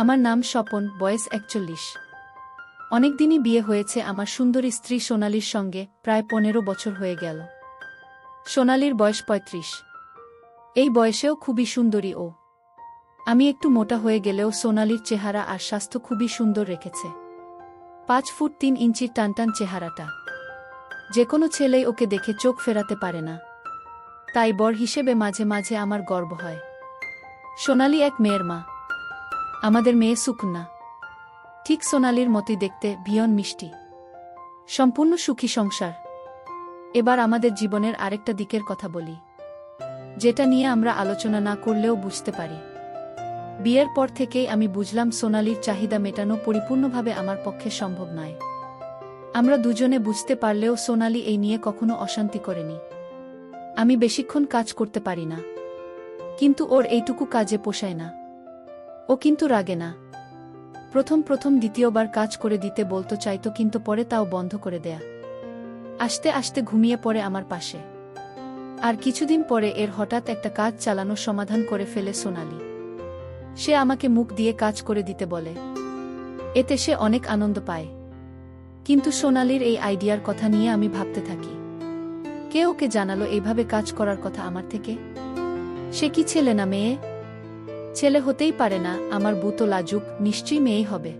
আমার নাম স্বপন, বয়স ৪১। অনেকদিনই বিয়ে হয়েছে আমার সুন্দরী স্ত্রী সোনালীর সঙ্গে, প্রায় ১৫ বছর হয়ে গেল। সোনালীর বয়স ৩৫। এই বয়সেও খুবই সুন্দরী ও। আমি একটু মোটা হয়ে গেলেও সোনালীর চেহারা আর স্বাস্থ্য খুবই সুন্দর রেখেছে। ৫ ফুট ৩ ইঞ্চির টানটান চেহারাটা। যে কোনো ছেলেই ওকে দেখে চোখ ফেরাতে পারে না। তাই বর হিসেবে মাঝে মাঝে আমার গর্ব হয়। সোনালী এক মেয়ের মা। আমাদের মেয়ে সুকন্যা ঠিক সোনালীর মতোই দেখতে, ভীষণ মিষ্টি। সম্পূর্ণ সুখী সংসার। এবার আমাদের জীবনের আরেকটা দিকের কথা বলি, যেটা নিয়ে আমরা আলোচনা না করলেও বুঝতে পারি। বিয়ের পর থেকেই আমি বুঝলাম সোনালীর চাহিদা মেটানো পরিপূর্ণভাবে আমার পক্ষে সম্ভব নয়। আমরা দুজনে বুঝতে পারলেও সোনালী এই নিয়ে কখনো অশান্তি করেনি। আমি বেশিক্ষণ কাজ করতে পারি না, কিন্তু ওর এইটুকু কাজে পোষায় না। ও কিন্তু রাগে না। প্রথম দ্বিতীয়বার কাজ করে দিতে বলতো চাইতো, কিন্তু পরে তাও বন্ধ করে দেয়া। আস্তে আস্তে ঘুমিয়ে পড়ে আমার পাশে। আর কিছুদিন পরে এর হঠাৎ একটা কাজ চালানোর সমাধান করে ফেলে সোনালী। সে আমাকে মুখ দিয়ে কাজ করে দিতে বলে। এতে সে অনেক আনন্দ পায়। কিন্তু সোনালীর এই আইডিয়ার কথা নিয়ে আমি ভাবতে থাকি, কে ওকে জানালো এইভাবে কাজ করার কথা আমার থেকে? সে কি ছেলে না মেয়ে? ছেলে হতেই পারে না, আমার বউ তো লাজুক, নিশ্চয়ই মেয়েই হবে।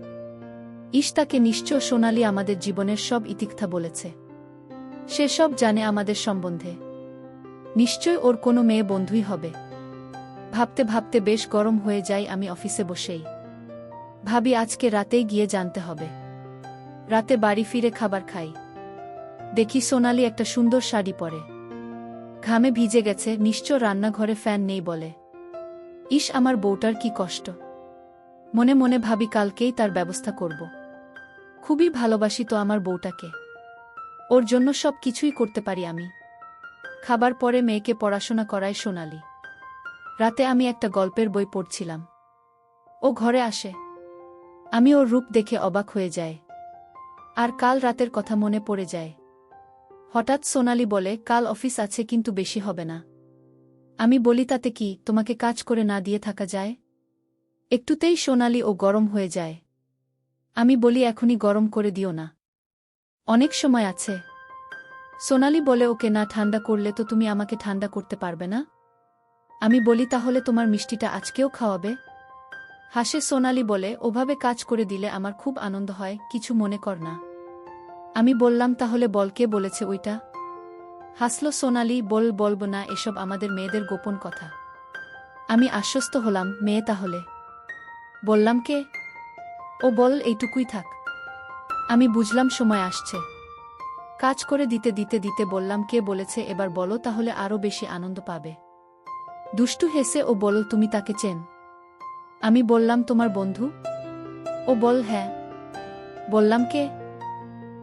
তাকে নিশ্চয় সোনালী আমাদের জীবনের সব ইতিকথা বলেছে। সে সব জানে আমাদের সম্বন্ধে। নিশ্চয় ওর কোনো মেয়ে বন্ধুই হবে। ভাবতে ভাবতে বেশ গরম হয়ে যাই আমি অফিসে বসেই। ভাবি আজকে রাতেই গিয়ে জানতে হবে। রাতে বাড়ি ফিরে খাবার খাই। দেখি সোনালী একটা সুন্দর শাড়ি পরে, ঘামে ভিজে গেছে, নিশ্চয় রান্নাঘরে ফ্যান নেই বলে। আমার বউটার কি কষ্ট। মনে মনে ভাবি কালকেই তার ব্যবস্থা করব। খুবই ভালোবাসি তো আমার বউটাকে। ওর জন্য সব কিছুই করতে পারি আমি। খাবার পরে মেয়েকে পড়াশোনা করায় সোনালী। রাতে আমি একটা গল্পের বই পড়ছিলাম। ও ঘরে আসে। আমি ওর রূপ দেখে অবাক হয়ে যাই। আর কাল রাতের কথা মনে পড়ে যায়। হঠাৎ সোনালী বলে, কাল অফিস আছে কিন্তু বেশি হবে না। আমি বলি, তাতে কি, তোমাকে কাজ করে না দিয়ে থাকা যায়? একটুতেই সোনালী ও গরম হয়ে যায়। আমি বলি, এখনই গরম করে দিও না, অনেক সময় আছে। সোনালী বলে, ওকে না ঠান্ডা করলে তো তুমি আমাকে ঠান্ডা করতে পারবে না। আমি বলি, তাহলে তোমার মিষ্টিটা আজকেও খাওয়াবে? হাসে সোনালী বলে, ওভাবে কাজ করে দিলে আমার খুব আনন্দ হয়, কিছু মনে কর না। আমি বললাম, তাহলে বল, কে বলেছে ওইটা? হাসল সোনালী, বলবো না, এসব আমাদের মেয়েদের গোপন কথা। আমি আশ্বস্ত হলাম, মেয়ে তাহলে? বললাম, কে? ও বল, এইটুকুই থাক। আমি বুঝলাম সময় আসছে। কাজ করে দিতে বললাম, কে বলেছে এবার বলো, তাহলে আরও বেশি আনন্দ পাবে। দুষ্টু হেসে ও বল, তুমি তাকে চেন? আমি বললাম, তোমার বন্ধু। ও বল, হ্যাঁ। বললাম, কে?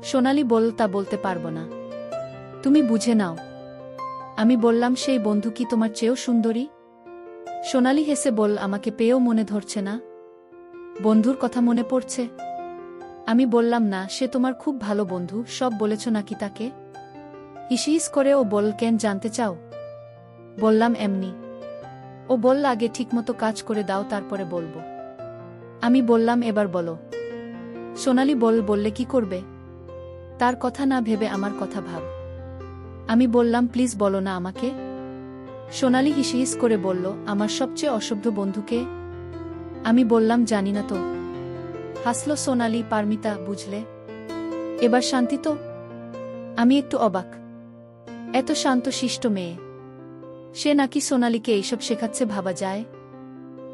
সোনালী বল, তা বলতে পারবো না, তুমি বুঝে নাও। আমি বললাম, সেই বন্ধু কি তোমার চেয়েও সুন্দরী? সোনালী হেসে বল, আমাকে পেয়েও মনে ধরছে না, বন্ধুর কথা মনে পড়ছে। আমি বললাম, না, সে তোমার খুব ভালো বন্ধু, সব বলেছ নাকি তাকে? হিসিস করে ও বল, কেন জানতে চাও? বললাম, এমনি। ও বলল, আগে ঠিকমতো কাজ করে দাও, তারপরে বলবো। আমি বললাম, এবার বলো। সোনালী বললে কি করবে? তার কথা না ভেবে আমার কথা ভাব। আমি বললাম, প্লিজ বলো না আমাকে। সোনালী হিসিস করে বলল, আমার সবচেয়ে অসভ্য বন্ধুকে। আমি বললাম, জানি না তো। হাসল সোনালী, পারমিতা, বুঝলে? এবার শান্তি তো? আমি একটু অবাক। এত শান্ত শিষ্ট মেয়ে, সে নাকি সোনালীকে এইসব শেখাচ্ছে, ভাবা যায়?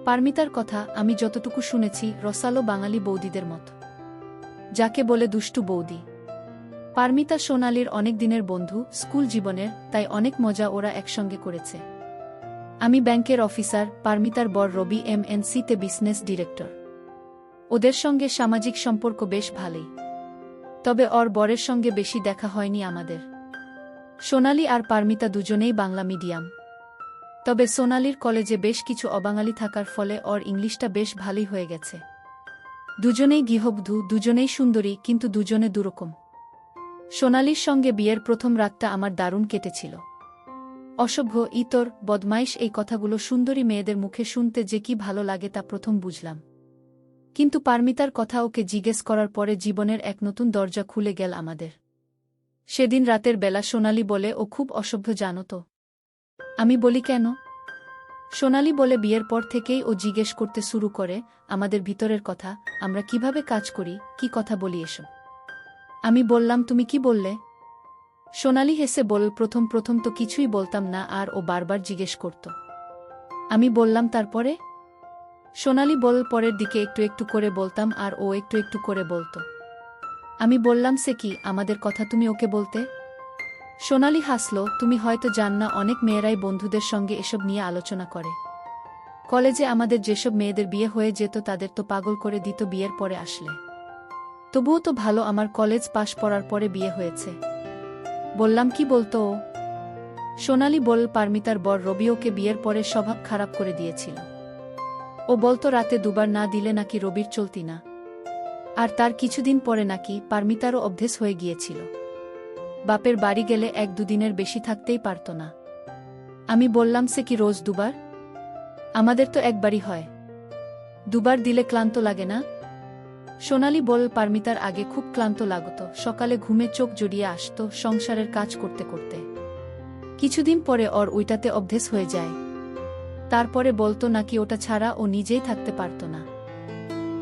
পারমিতার কথা আমি যতটুকু শুনেছি, রসালো বাঙালি বৌদিদের মতো, যাকে বলে দুষ্টু বৌদি। পারমিতা সোনালীর অনেক দিনের বন্ধু, স্কুল জীবনের, তাই অনেক মজা ওরা একসঙ্গে করেছে। আমি ব্যাংকের অফিসার, পারমিতার বর রবি MNC-তে বিজনেস ডিরেক্টর। ওদের সঙ্গে সামাজিক সম্পর্ক বেশ ভালোই। তবে ওর বরের সঙ্গে বেশি দেখা হয়নি আমাদের। সোনালী আর পারমিতা দুজনেই বাংলা মিডিয়াম। তবে সোনালীর কলেজে বেশ কিছু অবাঙালি থাকার ফলে ওর ইংলিশটা বেশ ভালোই হয়ে গেছে। দুজনেই গৃহবধূ, দুজনেই সুন্দরী, কিন্তু দুজনে দুরকম। সোনালীর সঙ্গে বিয়ের প্রথম রাতটা আমার দারুণ কেটেছিল। অসভ্য, ইতর, বদমাইশ, এই কথাগুলো সুন্দরী মেয়েদের মুখে শুনতে যে কি ভালো লাগে তা প্রথম বুঝলাম। কিন্তু পারমিতার কথা ওকে জিজ্ঞেস করার পরে জীবনের এক নতুন দরজা খুলে গেল আমাদের। সেদিন রাতের বেলা সোনালি বলে ও খুব অসভ্য জানো তো। আমি বলি কেন? সোনালি বলে বিয়ের পর থেকেই ও জিজ্ঞেস করতে শুরু করে আমাদের ভিতরের কথা, আমরা কিভাবে কাজ করি, কি কথা বলি এসব। আমি বললাম তুমি কি বললে? সোনালি হেসে বলল প্রথম প্রথম তো কিছুই বলতাম না আর ও বারবার জিজ্ঞেস করত। আমি বললাম তারপরে? সোনালি বলল পরের দিকে একটু একটু করে বলতাম আর ও একটু একটু করে বলতো। আমি বললাম সে কি, আমাদের কথা তুমি ওকে বলতে? সোনালি হাসল, তুমি হয়তো জান না অনেক মেয়েরাই বন্ধুদের সঙ্গে এসব নিয়ে আলোচনা করে। কলেজে আমাদের যেসব মেয়েদের বিয়ে হয়ে যেত তাদের তো পাগল করে দিত বিয়ের পরে আসলে। তবুও তো ভালো আমার কলেজ পাশ করার পরে বিয়ে হয়েছে। বললাম কি বলতো ও? সোনালি বলল পারমিতার বর রবি ওকে বিয়ের পরে স্বভাব খারাপ করে দিয়েছিল। ও বলতো রাতে দুবার না দিলে নাকি রবির চলতি না। আর তার কিছুদিন পরে নাকি পারমিতারও অভ্যেস হয়ে গিয়েছিল। বাপের বাড়ি গেলে এক দুদিনের বেশি থাকতেই পারত না। আমি বললাম সে কি রোজ দুবার? আমাদের তো একবারই হয়। দুবার দিলে ক্লান্ত লাগে না? সোনালি বলল পারমিতার আগে খুব ক্লান্ত লাগত, সকালে ঘুমে চোখ জড়িয়ে আসত সংসারের কাজ করতে করতে। কিছুদিন পরে ওর ওইটাতে অভ্যেস হয়ে যায়। তারপরে বলতো নাকি ওটা ছাড়া ও নিজেই থাকতে পারত না।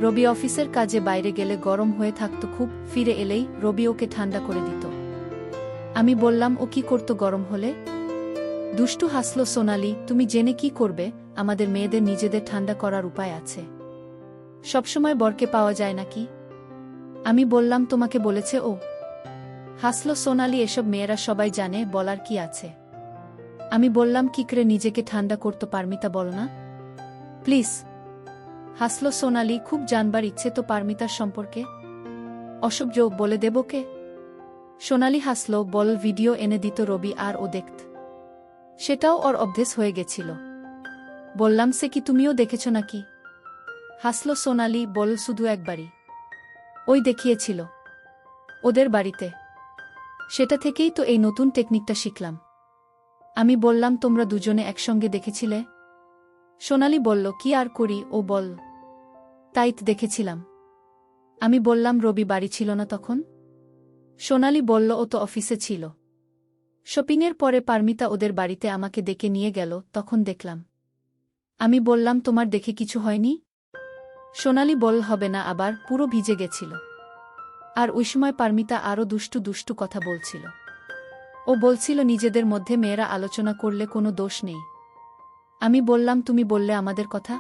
রবি অফিসের কাজে বাইরে গেলে গরম হয়ে থাকত খুব, ফিরে এলেই রবি ওকে ঠান্ডা করে দিত। আমি বললাম ও কি করত গরম হলে? দুষ্টু হাসল সোনালি, তুমি জেনে কি করবে, আমাদের মেয়েদের নিজেদের ঠান্ডা করার উপায় আছে। সবসময় বরকে পাওয়া যায় নাকি? আমি বললাম তোমাকে বলেছে ও? হাসল সোনালি, এসব মেয়েরা সবাই জানে, বলার কি আছে। আমি বললাম কি করে নিজেকে ঠান্ডা করতো পারমিতা বল না প্লিজ। হাসল সোনালি, খুব জানবার ইচ্ছে তো পারমিতার সম্পর্কে। অসভ্য বলে দেব কে? সোনালি হাসল, বল ভিডিও এনে দিত রবি আর ও দেখত। সেটাও ওর অভ্যেস হয়ে গেছিল। বললাম সে কি তুমিও দেখেছ নাকি? হাসল সোনালি, বল শুধু একবারই। ওই দেখিয়েছিল ওদের বাড়িতে। সেটা থেকেই তো এই নতুন টেকনিকটা শিখলাম। আমি বললাম তোমরা দুজনে একসঙ্গে দেখেছিলে? সোনালি বলল কি আর করি, ও বল। তাই দেখেছিলাম। আমি বললাম রবি বাড়ি ছিল না তখন? সোনালি বলল ও তো অফিসে ছিল। শপিংয়ের পরে পারমিতা ওদের বাড়িতে আমাকে ডেকে নিয়ে গেল, তখন দেখলাম। আমি বললাম তোমার দেখে কিছু হয়নি? সোনালি বল হবে না, আবার পুরো ভিজে গেছিল। আর ওই সময় পারমিতা আরও দুষ্টু দুষ্টু কথা বলছিল। ও বলছিল নিজেদের মধ্যে মেয়েরা আলোচনা করলে কোনো দোষ নেই। আমি বললাম তুমি বললে আমাদের কথা?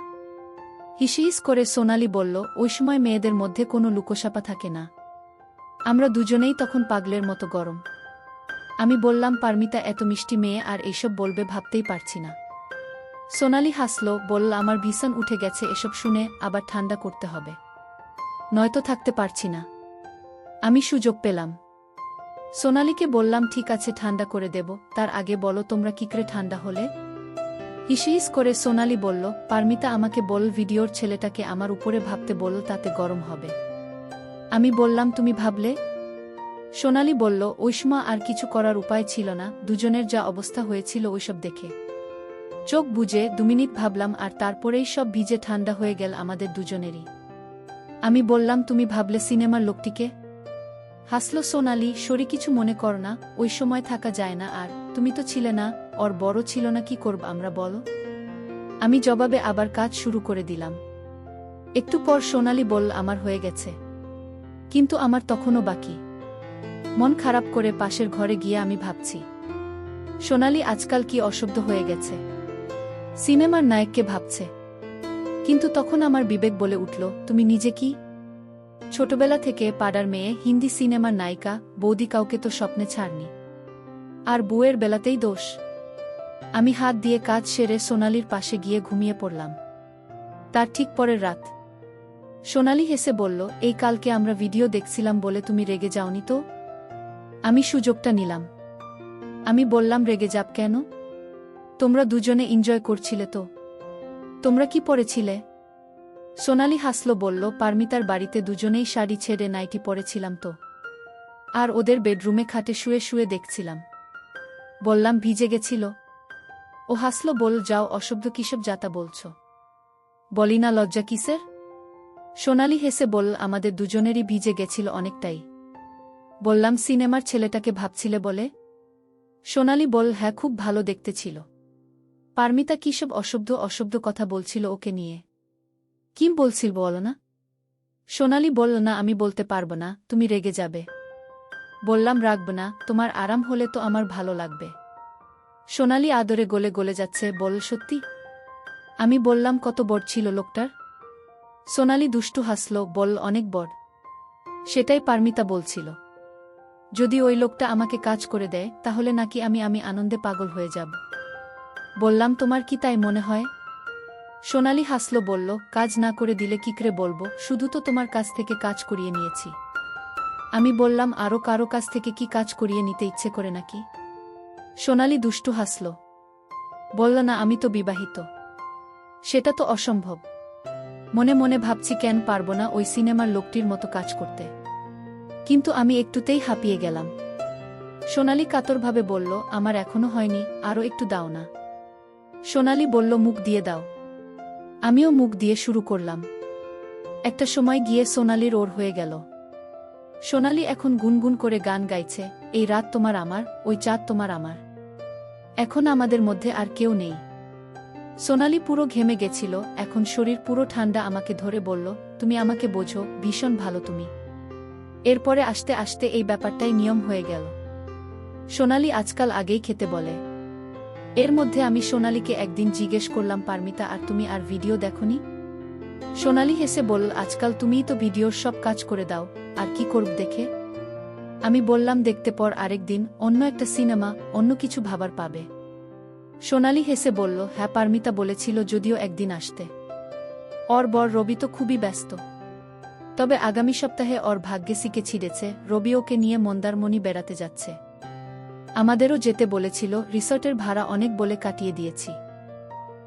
হিসিস করে সোনালি বলল ওই সময় মেয়েদের মধ্যে কোনো লুকোছাপা থাকে না। আমরা দুজনেই তখন পাগলের মতো গরম। আমি বললাম পারমিতা এত মিষ্টি মেয়ে আর এইসব বলবে ভাবতেই পারছি না। সোনালি হাসল, বলল আমার ভীষণ উঠে গেছে এসব শুনে, আবার ঠান্ডা করতে হবে, নয়তো থাকতে পারছি না। আমি সুযোগ পেলাম। সোনালিকে বললাম ঠিক আছে ঠান্ডা করে দেব, তার আগে বলো তোমরা কি করে ঠান্ডা হলে? হিসিস করে সোনালি বলল পারমিতা আমাকে বল ভিডিওর ছেলেটাকে আমার উপরে ভাবতে বলল, তাতে গরম হবে। আমি বললাম তুমি ভাবলে? সোনালি বলল ওই সময় আর কিছু করার উপায় ছিল না, দুজনের যা অবস্থা হয়েছিল ওইসব দেখে। চোখ বুজে 2 মিনিট ভাবলাম আর তারপরেই সব ভিজে ঠান্ডা হয়ে গেল আমাদের দুজনেরই। আমি বললাম তুমি ভাবলে সিনেমার লোকটিকে? হাসল সোনালি, সরি কিছু মনে কর না, ওই সময় থাকা যায় না, আর তুমি তো ছিলে না, ওর বড় ছিল না, কি করব আমরা বলো? আমি জবাবে আবার কাজ শুরু করে দিলাম। একটু পর সোনালি বলল আমার হয়ে গেছে, কিন্তু আমার তখনও বাকি। মন খারাপ করে পাশের ঘরে গিয়ে আমি ভাবছি সোনালি আজকাল কি অশব্দ হয়ে গেছে, সিনেমার নায়ককে ভাবছে। কিন্তু তখন আমার বিবেক বলে উঠল তুমি নিজে কি? ছোটবেলা থেকে পাড়ার মেয়ে, হিন্দি সিনেমার নায়িকা, বৌদি, কাউকে তো স্বপ্নে ছাড়নি। আর বউয়ের বেলাতেই দোষ। আমি হাত দিয়ে কাজ সেরে সোনালির পাশে গিয়ে ঘুমিয়ে পড়লাম। তার ঠিক পরের রাত সোনালি হেসে বলল এই কালকে আমরা ভিডিও দেখছিলাম বলে তুমি রেগে যাওনি তো? আমি সুযোগটা নিলাম। আমি বললাম রেগে যাব কেন? তোমরা দুজনে এনজয় করছিলে তো। তোমরা কি পরেছিলে? সোনালি হাসল, বলল পারমিতার বাড়িতে দুজনেই শাড়ি ছেড়ে নাইটি পরেছিলাম তো, আর ওদের বেডরুমে খাটে শুয়ে শুয়ে দেখছিলাম। বললাম ভিজে গেছিল। ও হাসল, বল যাও অশব্দ কিসব যাতা বলছো, বলি না লজ্জা কিসের? সোনালি হেসে বলল, আমাদের দুজনেরই ভিজে গেছিল অনেকটাই। বললাম, সিনেমার ছেলেটাকে ভাবছিলে বলে? সোনালি বলল, হ্যাঁ, খুব ভালো দেখতে ছিল। পারমিতা কিসব অশব্দ কথা বলছিল ওকে নিয়ে? কি বলছিল বলো না? সোনালি বলল, না, আমি বলতে পারবো না, তুমি রেগে যাবে। বললাম, রাখব না, তোমার আরাম হলে তো আমার ভালো লাগবে। সোনালি আদরে গলে গলে যাচ্ছে, বল, সত্যি? আমি বললাম, কত বড় ছিল লোকটার? সোনালি দুষ্টু হাসল, বলল, অনেক বড়। সেটাই পারমিতা বলছিল। যদি ওই লোকটা আমাকে কাজ করে দেয় তাহলে নাকি আমি আনন্দে পাগল হয়ে যাব। বললাম, তোমার কি তাই মনে হয়? সোনালি হাসল, বলল, কাজ না করে দিলে কি করে বলবো, শুধু তো তোমার কাছ থেকে কাজ করিয়ে নিয়েছি। আমি বললাম, আরও কারো কাছ থেকে কি কাজ করিয়ে নিতে ইচ্ছে করে নাকি? সোনালি দুষ্টু হাসল, বলল, না, আমি তো বিবাহিত। সেটা তো অসম্ভব। মনে মনে ভাবছি কেন পারবো না ওই সিনেমার লোকটির মতো কাজ করতে। কিন্তু আমি একটুতেই হাঁপিয়ে গেলাম। সোনালি কাতরভাবে বলল, আমার এখনো হয়নি, আরও একটু দাও না। সোনালি বলল, মুখ দিয়ে দাও। আমিও মুখ দিয়ে শুরু করলাম। একটা সময় গিয়ে সোনালির ওর হয়ে গেল। সোনালি এখন গুনগুন করে গান গাইছে, এই রাত তোমার আমার, ওই চাঁদ তোমার আমার। এখন আমাদের মধ্যে আর কেউ নেই। সোনালি পুরো ঘেমে গেছিল, এখন শরীর পুরো ঠান্ডা। আমাকে ধরে বলল, তুমি আমাকে বোঝো, ভীষণ ভালো তুমি। এরপরে আস্তে আস্তে এই ব্যাপারটাই নিয়ম হয়ে গেল। সোনালি আজকাল আগেই খেতে বলে। এর মধ্যে আমি সোনালিকে একদিন জিজ্ঞেস করলাম, পারমিতা, আর তুমি আর ভিডিও দেখোনি? সোনালি হেসে বলল, আজকাল তুমিই তো ভিডিওর সব কাজ করে দাও, আর কি করব দেখে? আমি বললাম, দেখতে পর আরেক দিন অন্য একটা সিনেমা, অন্য কিছু ভাবার পাবে। সোনালি হেসে বলল, হ্যাঁ, পারমিতা বলেছিল যদিও একদিন আসতে। ওর বর রবি তো খুবই ব্যস্ত। তবে আগামী সপ্তাহে ওর ভাগ্যে সিকে ছিঁড়েছে, রবি ওকে নিয়ে মন্দারমণি বেড়াতে যাচ্ছে। আমাদেরও যেতে বলেছিল, রিসর্টের ভাড়া অনেক বলে কাটিয়ে দিয়েছি।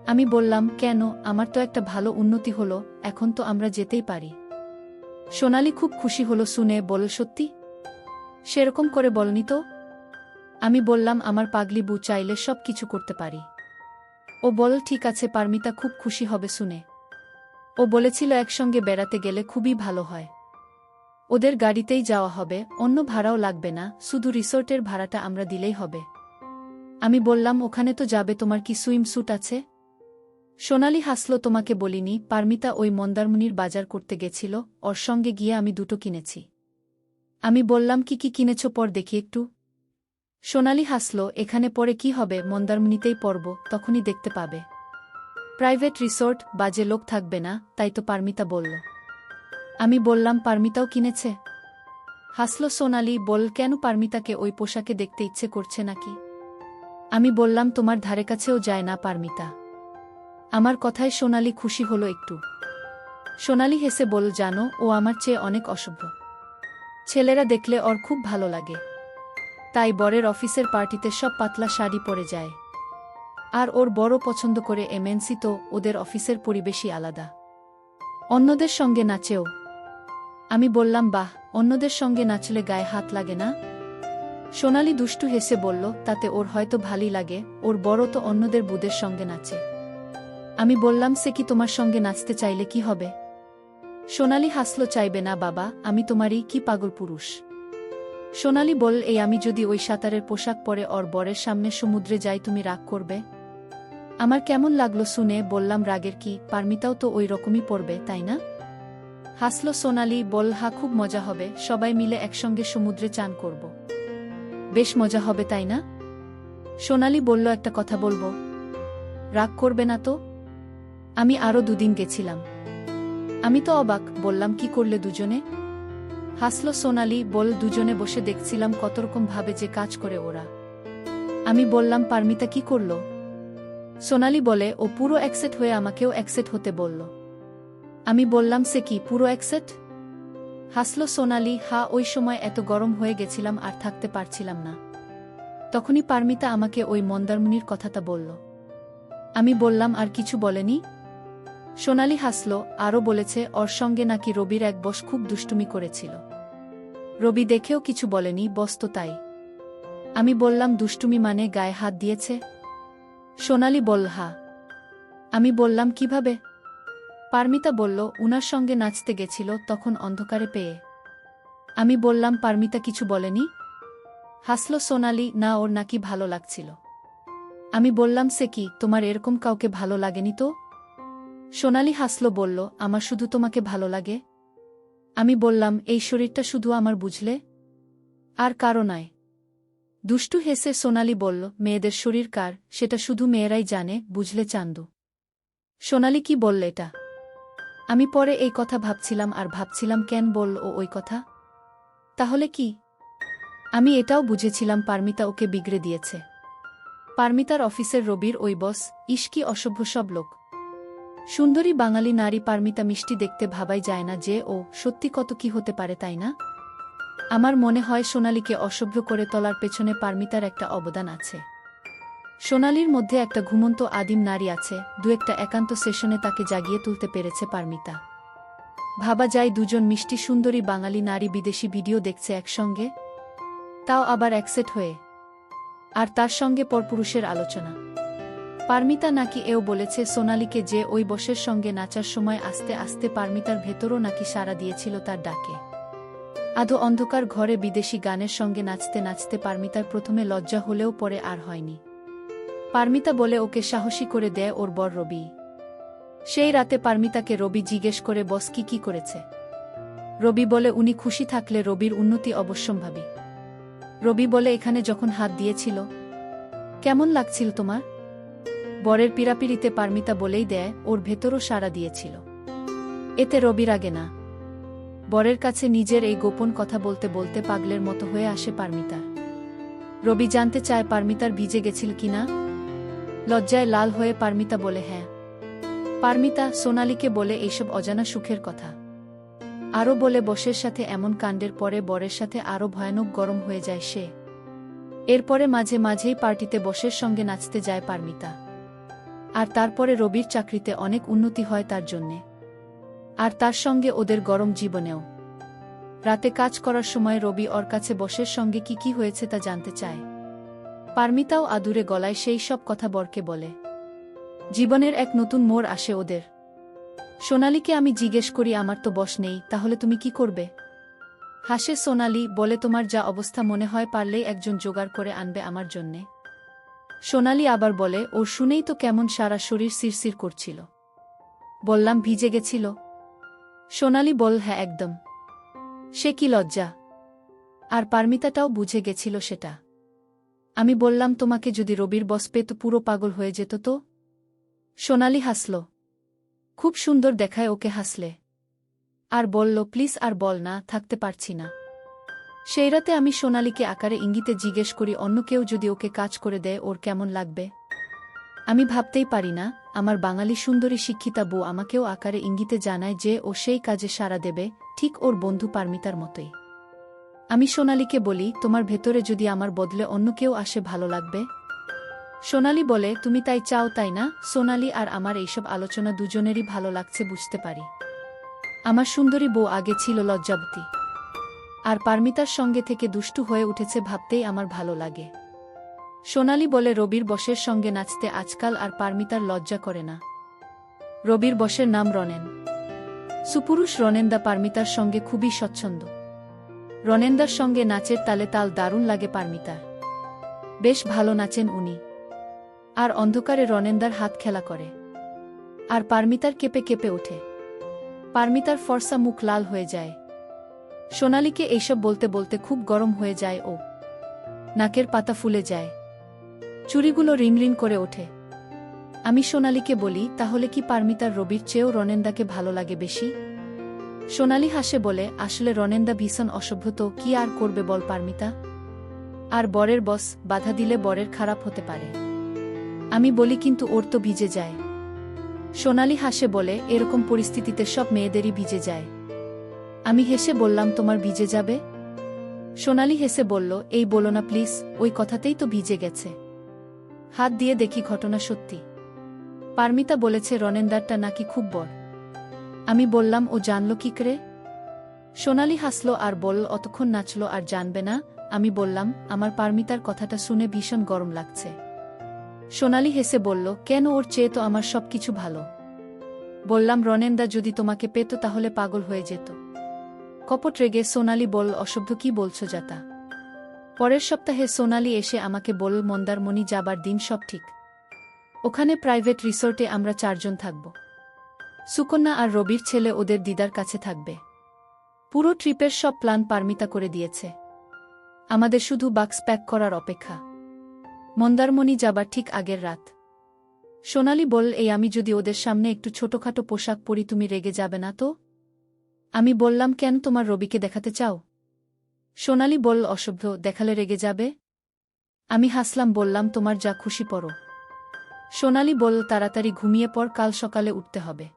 আমি বললাম, কেন, আমার তো একটা ভালো উন্নতি হলো, এখন তো আমরা যেতেই পারি। সোনালি খুব খুশি হলো শুনে, বল, সত্যি? সেরকম করে বলনি তো। আমি বললাম, আমার পাগলি বউ চাইলে সব কিছু করতে পারি। ও বল, ঠিক আছে। পারমিতা খুব খুশি হবে শুনে। ও বলেছিল একসঙ্গে বেড়াতে গেলে খুবই ভালো হয়। ওদের গাড়িতেই যাওয়া হবে, অন্য ভাড়াও লাগবে না, শুধু রিসোর্টের ভাড়াটা আমরা দিলেই হবে। আমি বললাম, ওখানে তো যাবে, তোমার কি সুইমস্যুট আছে? সোনালি হাসল, তোমাকে বলিনি, পারমিতা ওই মন্দারমণির বাজার করতে গেছিল, ওর সঙ্গে গিয়ে আমি দুটো কিনেছি। আমি বললাম, কি কি কিনেছ পর দেখি একটু। সোনালি হাসল, এখানে পরে কি হবে, মন্দারমণিতেই পরব, তখনই দেখতে পাবে। প্রাইভেট রিসোর্ট, বাজে লোক থাকবে না, তাই তো পারমিতা বলল। আমি বললাম, পারমিতাও কিনেছে? হাসল সোনালি, বল, কেন, পারমিতাকে ওই পোশাকে দেখতে ইচ্ছে করছে নাকি? আমি বললাম, তোমার ধারে কাছেও যায় না পারমিতা। আমার কথায় সোনালি খুশি হলো একটু। সোনালি হেসে বল, জানো, ও আমার চেয়ে অনেক অসভ্য। ছেলেরা দেখলে ওর খুব ভালো লাগে। তাই বরের অফিসের পার্টিতে সব পাতলা শাড়ি পরে যায়। আর ওর বড় পছন্দ করে এমএনসি, তো ওদের অফিসের পরিবেশই আলাদা। অন্যদের সঙ্গে নাচেও। আমি বললাম, বাহ, অন্যদের সঙ্গে নাচলে গায়ে হাত লাগে না? সোনালি দুষ্টু হেসে বলল, তাতে ওর হয়তো ভালোই লাগে, ওর বড় তো অন্যদের বুদের সঙ্গে নাচে। আমি বললাম, সে কি তোমার সঙ্গে নাচতে চাইলে কি হবে? সোনালি হাসল, চাইবে না বাবা, আমি তোমারই কি পাগল পুরুষ। সোনালি বল, এই আমি যদি ওই সাঁতারের পোশাক পরে ওর বরের সামনে সমুদ্রে যাই, তুমি রাগ করবে? আমার কেমন লাগলো শুনে, বললাম, রাগের কি, পারমিতাও তো ওই রকমই পড়বে, তাই না? হাসল সোনালি, বল, হা, খুব মজা হবে, সবাই মিলে একসঙ্গে সমুদ্রে চান করব। বেশ মজা হবে, তাই না? সোনালি বলল, একটা কথা বলবো। রাগ করবে না তো? আমি আরও দুদিন গেছিলাম। আমি তো অবাক, বললাম, কি করলে দুজনে? হাসল সোনালি, বল, দুজনে বসে দেখছিলাম কতরকম ভাবে যে কাজ করে ওরা। আমি বললাম, পারমিতা কি করল? সোনালি বলে, ও পুরো অ্যাকসেট হয়ে আমাকেও অ্যাকসেট হতে বলল। আমি বললাম, সে কি, পুরো অ্যাকসেট? হাসল সোনালি, হা, ওই সময় এত গরম হয়ে গেছিলাম আর থাকতে পারছিলাম না। তখনই পারমিতা আমাকে ওই মন্দারমণির কথাটা বলল। আমি বললাম, আর কিছু বলেনি? সোনালি হাসল, আরও বলেছে ওর সঙ্গে নাকি রবির এক বস খুব দুষ্টুমি করেছিল। রবি দেখেও কিছু বলেনি, বস তো তাই। আমি বললাম, দুষ্টুমি মানে গায়ে হাত দিয়েছে? সোনালি বল, হা। আমি বললাম, কিভাবে? পারমিতা বলল, উনার সঙ্গে নাচতে গেছিল তখন অন্ধকারে পেয়ে। আমি বললাম, পারমিতা কিছু বলেনি? হাসল সোনালি, না, ওর নাকি ভালো লাগছিল। আমি বললাম, সে কি, তোমার এরকম কাউকে ভালো লাগেনি তো? সোনালি হাসল, বলল, আমার শুধু তোমাকে ভালো লাগে। আমি বললাম, এই শরীরটা শুধু আমার, বুঝলে, আর কারো নয়। দুষ্টু হেসে সোনালি বলল, মেয়েদের শরীর কার সেটা শুধু মেয়েরাই জানে, বুঝলে চান্দু। সোনালি কি বললে এটা? আমি পরে এই কথা ভাবছিলাম আর ভাবছিলাম কেন বলল ও ওই কথা। তাহলে কি? আমি এটাও বুঝেছিলাম পারমিতা ওকে বিগড়ে দিয়েছে। পারমিতার অফিসের রবির ওই বস, ইস কি অসভ্য সব লোক। সুন্দরী বাঙালি নারী পারমিতা মিষ্টি দেখতে ভাবাই যায় না যে ও সত্যি কত কি হতে পারে, তাই না? আমার মনে হয় সোনালীকে অসভ্য করে তোলার পেছনে পারমিতার একটা অবদান আছে। সোনালীর মধ্যে একটা ঘুমন্ত আদিম নারী আছে, দু একটা একান্ত সেশনে তাকে জাগিয়ে তুলতে পেরেছে পারমিতা। ভাবা যায় দুজন মিষ্টি সুন্দরী বাঙালি নারী বিদেশি ভিডিও দেখছে একসঙ্গে, তাও আবার একসেট হয়ে, আর তার সঙ্গে পরপুরুষের আলোচনা। পারমিতা নাকি এও বলেছে সোনালীকে যে ওই বসের সঙ্গে নাচার সময় আস্তে আস্তে পারমিতার ভেতরও নাকি সাড়া দিয়েছিল তার ডাকে। আধো অন্ধকার ঘরে বিদেশি গানের সঙ্গে নাচতে নাচতে পারমিতার প্রথমে লজ্জা হলেও পরে আর হয়নি। পারমিতা বলে ওকে সাহসী করে দেয় ওর বর রবি। সেই রাতে পারমিতাকে রবি জিজ্ঞেস করে, বস কি কি করেছে? রবি বলে, উনি খুশি থাকলে রবির উন্নতি অবশ্যম্ভাবী। রবি বলে, এখানে যখন হাত দিয়েছিল কেমন লাগছিল তোমার? বরের পীড়াপিড়িতে পারমিতা বলেই দেয় ওর ভেতরও সাড়া দিয়েছিল। এতে রবির আগে না। বরের কাছে নিজের এই গোপন কথা বলতে বলতে পাগলের মতো হয়ে আসে পারমিতার। রবি জানতে চায় পারমিতার ভিজে গেছিল কিনা। লজ্জায় লাল হয়ে পারমিতা বলে হ্যাঁ। পারমিতা সোনালীকে বলে এইসব অজানা সুখের কথা। আরও বলে বসের সাথে এমন কাণ্ডের পরে বরের সাথে আরও ভয়ানক গরম হয়ে যায় সে। এরপরে মাঝে মাঝেই পার্টিতে বসের সঙ্গে নাচতে যায় পারমিতা। আর তারপরে রবির চাকরিতে অনেক উন্নতি হয় তার জন্যে, আর তার সঙ্গে ওদের গরম জীবনেও। রাতে কাজ করার সময় রবি ওর কাছে বসের সঙ্গে কি কি হয়েছে তা জানতে চায়। পারমিতাও আদুরে গলায় সেই সব কথা বরকে বলে। জীবনের এক নতুন মোড় আসে ওদের। সোনালীকে আমি জিজ্ঞেস করি, আমার তো বস নেই, তাহলে তুমি কি করবে? হাসে সোনালী, বলে, তোমার যা অবস্থা মনে হয় পারলেই একজন জোগাড় করে আনবে আমার জন্যে। সোনালী আবার বলে, ওর শুনেই তো কেমন সারা শরীর শিরশির করছিল। বললাম, ভিজে গেছিল? সোনালী বল, হ্যাঁ একদম। সে কি লজ্জা! আর পারমিতাটাও বুঝে গেছিল সেটা। আমি বললাম, তোমাকে যদি রবির বস পেত পুরো পাগল হয়ে যেত তো? সোনালী হাসল। খুব সুন্দর দেখায় ওকে হাসলে। আর বলল, প্লিজ আর বল না, থাকতে পারছি না। সেই রাতে আমি সোনালীকে আকারে ইঙ্গিতে জিজ্ঞেস করি, অন্য কেউ যদি ওকে কাজ করে দেয় ওর কেমন লাগবে? আমি ভাবতেই পারি না আমার বাঙালি সুন্দরী শিক্ষিতা বউ আমাকেও আকারে ইঙ্গিতে জানায় যে ও সেই কাজে সাড়া দেবে, ঠিক ওর বন্ধু পারমিতার মতোই। আমি সোনালীকে বলি, তোমার ভেতরে যদি আমার বদলে অন্য কেউ আসে ভালো লাগবে? সোনালী বলে, তুমি তাই চাও তাই না? সোনালী আর আমার এইসব আলোচনা দুজনেরই ভালো লাগছে, বুঝতে পারি। আমার সুন্দরী বউ আগে ছিল লজ্জাবতী, আর পারমিতার সঙ্গে থেকে দুষ্টু হয়ে উঠেছে ভাবতেই আমার ভালো লাগে। সোনালী বলে, রবির বসের সঙ্গে নাচতে আজকাল আর পারমিতার লজ্জা করে না। রবির বসের নাম রনেন। সুপুরুষ রনেন্দা পারমিতার সঙ্গে খুবই স্বচ্ছন্দ। রনেন্দার সঙ্গে নাচের তালে তাল দারুণ লাগে পারমিতার। বেশ ভালো নাচেন উনি। আর অন্ধকারে রনেন্দার হাত খেলা করে। আর পারমিতার কেঁপে কেঁপে ওঠে। পারমিতার ফর্সা মুখ লাল হয়ে যায়। সোনালীকে এইসব বলতে বলতে খুব গরম হয়ে যায় ও। নাকের পাতা ফুলে যায়। চুড়িগুলো রিনরিন করে ওঠে। আমি সোনালীকে বলি, তাহলে কি পারমিতার রবির চেয়েও রনেন্দাকে ভালো লাগে বেশি? সোনালী হাসে বলে, আসলে রনেন্দা ভীষণ অসভ্য, তো কি আর করবে বল পারমিতা? আর বরের বস, বাধা দিলে বরের খারাপ হতে পারে। আমি বলি, কিন্তু ওর তো ভিজে যায়। সোনালী হাসে বলে, এরকম পরিস্থিতিতে সব মেয়েদেরই ভিজে যায়। আমি হেসে বললাম, তোমার ভিজে যাবে? সোনালী হেসে বলল, এই বলো না প্লিজ, ওই কথাতেই তো ভিজে গেছে। হাত দিয়ে দেখি ঘটনা সত্যি। পারমিতা বলেছে রনেন্দারটা নাকি খুব বড়। আমি বললাম, ও জানল কি করে? সোনালী হাসল আর বলল, অতক্ষণ নাচল আর জানবে না? আমি বললাম, আমার পারমিতার কথাটা শুনে ভীষণ গরম লাগছে। সোনালী হেসে বলল, কেন, ওর চেয়ে তো আমার সবকিছু ভালো। বললাম রনেনদা যদি তোমাকে পেত তাহলে পাগল হয়ে যেত। কপট রেগে সোনালি বলল, অসভ্য কি বলছো যাতা। পরের সপ্তাহে সোনালি এসে আমাকে বলল, মন্দারমণি যাবার দিন সব ঠিক। ওখানে প্রাইভেট রিসোর্টে আমরা 4 জন থাকব। সুকন্যা আর রবির ছেলে ওদের দিদার কাছে থাকবে। পুরো ট্রিপের সব প্ল্যান পারমিতা করে দিয়েছে। আমাদের শুধু বাক্স প্যাক করার অপেক্ষা। মন্দারমণি যাবার ঠিক আগের রাত। সোনালি বলল, এই আমি যদি ওদের সামনে একটু ছোটখাটো পোশাক পরি তুমি রেগে যাবে না তো? আমি বললাম, কেন, তোমার রবিকে দেখাতে চাও? সোনালি বলল, অসভ্য, দেখালে রেগে যাবে। আমি হাসলাম, বললাম, তোমার যা খুশি পরো। সোনালি বলল, তাড়াতাড়ি ঘুমিয়ে পড়, কাল সকালে উঠতে হবে।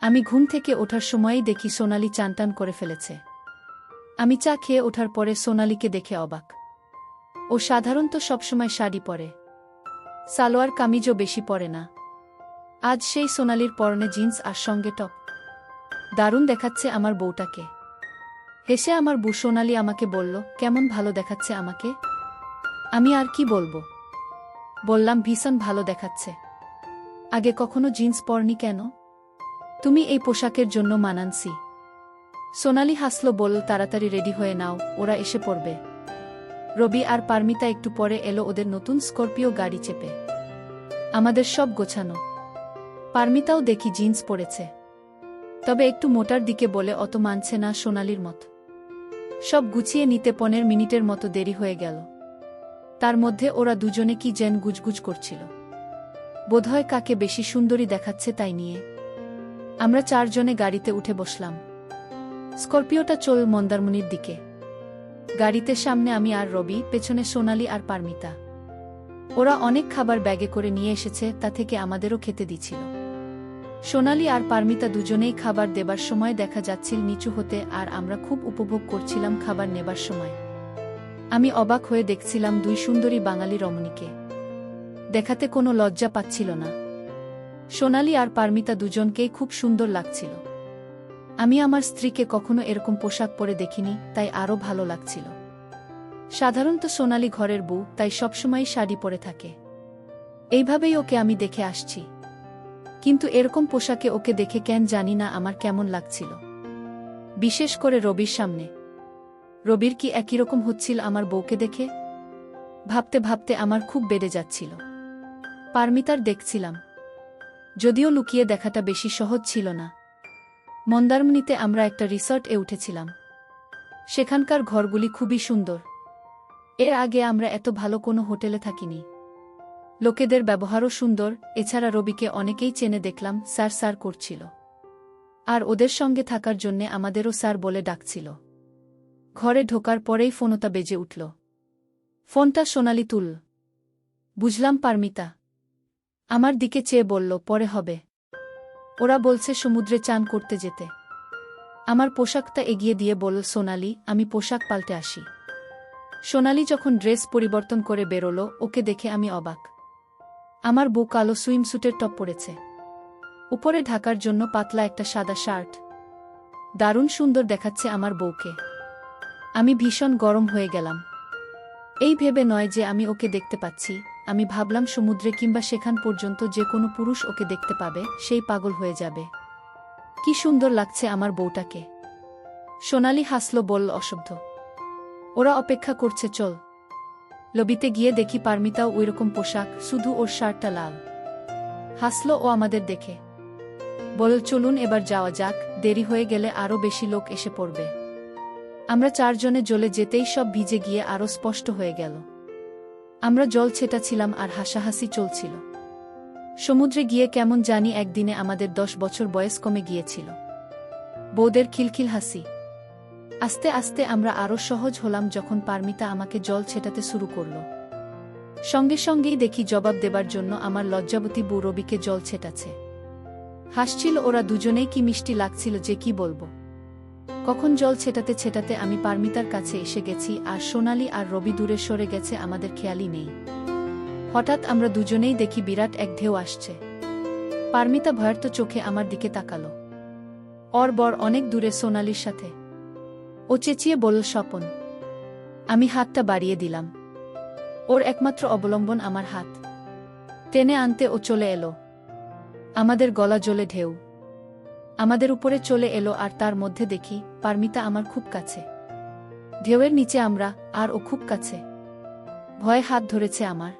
আমি ঘুম থেকে ওঠার সময়ই দেখি সোনালি চানটান করে ফেলেছে। আমি চা খেয়ে ওঠার পরে সোনালিকে দেখে অবাক। ও সাধারণত সবসময় শাড়ি পরে, সালোয়ার কামিজও বেশি পরে না। আজ সেই সোনালির পরনে জিন্স আর সঙ্গে টপ। দারুণ দেখাচ্ছে আমার বউটাকে। হেসে আমার বউ সোনালি আমাকে বলল, কেমন ভালো দেখাচ্ছে আমাকে। আমি আর কি বলবো, বললাম, ভীষণ ভালো দেখাচ্ছে। আগে কখনো জিন্স পরনি কেন? তুমি এই পোশাকের জন্য মানানসি। সোনালি হাসল, বলল, তাড়াতাড়ি রেডি হয়ে নাও, ওরা এসে পড়বে। রবি আর পারমিতা একটু পরে এলো ওদের নতুন স্করপিও গাড়ি চেপে। আমাদের সব গোছানো। পারমিতাও দেখি জিন্স পরেছে, তবে একটু মোটার দিকে বলে অত মানছে না সোনালির মত। সব গুছিয়ে নিতে 15 মিনিটের মতো দেরি হয়ে গেল। তার মধ্যে ওরা দুজনে কি যেন গুজগুজ করছিল, বোধহয় কাকে বেশি সুন্দরী দেখাচ্ছে তাই নিয়ে। আমরা 4 জনে গাড়িতে উঠে বসলাম। স্করপিওটা চল মন্দারমণির দিকে। গাড়িতে সামনে আমি আর রবি, পেছনে সোনালি আর পারমিতা। ওরা অনেক খাবার ব্যাগে করে নিয়ে এসেছে, তা থেকে আমাদেরও খেতে দিছিল। সোনালি আর পারমিতা দুজনেই খাবার দেবার সময় দেখা যাচ্ছিল নিচু হতে, আর আমরা খুব উপভোগ করছিলাম খাবার নেবার সময়। আমি অবাক হয়ে দেখছিলাম 2 সুন্দরী বাঙালি রমণীকে। দেখাতে কোনো লজ্জা পাচ্ছিল না। সোনালি আর পারমিতা দুজনকেই খুব সুন্দর লাগছিল। আমি আমার স্ত্রীকে কখনো এরকম পোশাক পরে দেখিনি, তাই আরও ভালো লাগছিল। সাধারণত সোনালি ঘরের বউ, তাই সবসময় শাড়ি পরে থাকে। এইভাবেই ওকে আমি দেখে আসছি, কিন্তু এরকম পোশাকে ওকে দেখে কেন জানি না আমার কেমন লাগছিল, বিশেষ করে রবির সামনে। রবির কি একই রকম হচ্ছিল আমার বউকে দেখে? ভাবতে ভাবতে আমার খুব বেড়ে যাচ্ছিল। পারমিতার দেখছিলাম, যদিও লুকিয়ে দেখাটা বেশি সহজ ছিল না। মন্দারমণিতে আমরা একটা রিসর্ট-এ উঠেছিলাম। সেখানকার ঘরগুলি খুবই সুন্দর। এর আগে আমরা এত ভালো কোনো হোটেলে থাকিনি। লোকেদের ব্যবহারও সুন্দর। এছাড়া রবিকে অনেকেই চেনে দেখলাম, স্যার স্যার করছিল। আর ওদের সঙ্গে থাকার জন্যে আমাদেরও স্যার বলে ডাকছিল। ঘরে ঢোকার পরেই ফোনটা বেজে উঠল। ফোনটা সোনালি তুল। বুঝলাম পারমিতা। আমার দিকে চেয়ে বলল, পরে হবে। ওরা বলছে সমুদ্রে চান করতে যেতে। আমার পোশাকটা এগিয়ে দিয়ে বলল, সোনালি, আমি পোশাক পাল্টে আসি। সোনালি যখন ড্রেস পরিবর্তন করে বেরোল, ওকে দেখে আমি অবাক। আমার বউ কালো সুইমস্যুটের টপ পরেছে, উপরে ঢাকার জন্য পাতলা একটা সাদা শার্ট। দারুণ সুন্দর দেখাচ্ছে আমার বউকে। আমি ভীষণ গরম হয়ে গেলাম। এই ভেবে নয় যে আমি ওকে দেখতে পাচ্ছি, আমি ভাবলাম সমুদ্রে কিংবা সেখান পর্যন্ত যে কোনো পুরুষ ওকে দেখতে পাবে, সেই পাগল হয়ে যাবে। কি সুন্দর লাগছে আমার বউটাকে। সোনালি হাসল, বলল, অসভ্য। ওরা অপেক্ষা করছে, চল। লবিতে গিয়ে দেখি পারমিতাও ওইরকম পোশাক, শুধু ওর শার্টটা লাল। হাসল ও আমাদের দেখে। বলল, চলুন এবার যাওয়া যাক, দেরি হয়ে গেলে আরও বেশি লোক এসে পড়বে। আমরা 4 জনে জলে যেতেই সব ভিজে গিয়ে আরও স্পষ্ট হয়ে গেল। আমরা জল ছেটাছিলাম আর হাসাহাসি চলছিল। সমুদ্রে গিয়ে কেমন জানি একদিনে আমাদের 10 বছর বয়স কমে গিয়েছিল। বউদের খিলখিল হাসি। আস্তে আস্তে আমরা আরও সহজ হলাম যখন পারমিতা আমাকে জল ছেটাতে শুরু করল। সঙ্গে সঙ্গেই দেখি জবাব দেবার জন্য আমার লজ্জাবতী বউ রবিকে জল ছেটাছে। হাসছিল ওরা দুজনেই, কি মিষ্টি লাগছিল যে কি বলবো। কখন জল ছেটাতে ছেটাতে আমি পারমিতার কাছে এসে গেছি আর সোনালি আর রবি দূরে সরে গেছে, আমাদের খেয়ালই নেই। হঠাৎ আমরা দুজনেই দেখি বিরাট এক ঢেউ আসছে। পারমিতা ভয়ার্ত চোখে আমার দিকে তাকালো। ওর বর অনেক দূরে সোনালির সাথে। ও চেঁচিয়ে বলল, স্বপন। আমি হাতটা বাড়িয়ে দিলাম। ওর একমাত্র অবলম্বন আমার হাত। টেনে আনতে ও চলে এলো। আমাদের গলা জ্বলে ঢেউ। আমাদের উপরে চলে এলো আর তার মধ্যে দেখি পারমিতা আমার খুব কাছে। ঢেউয়ের নিচে আমরা, আর ও খুব কাছে। ভয়ে হাত ধরেছে আমার।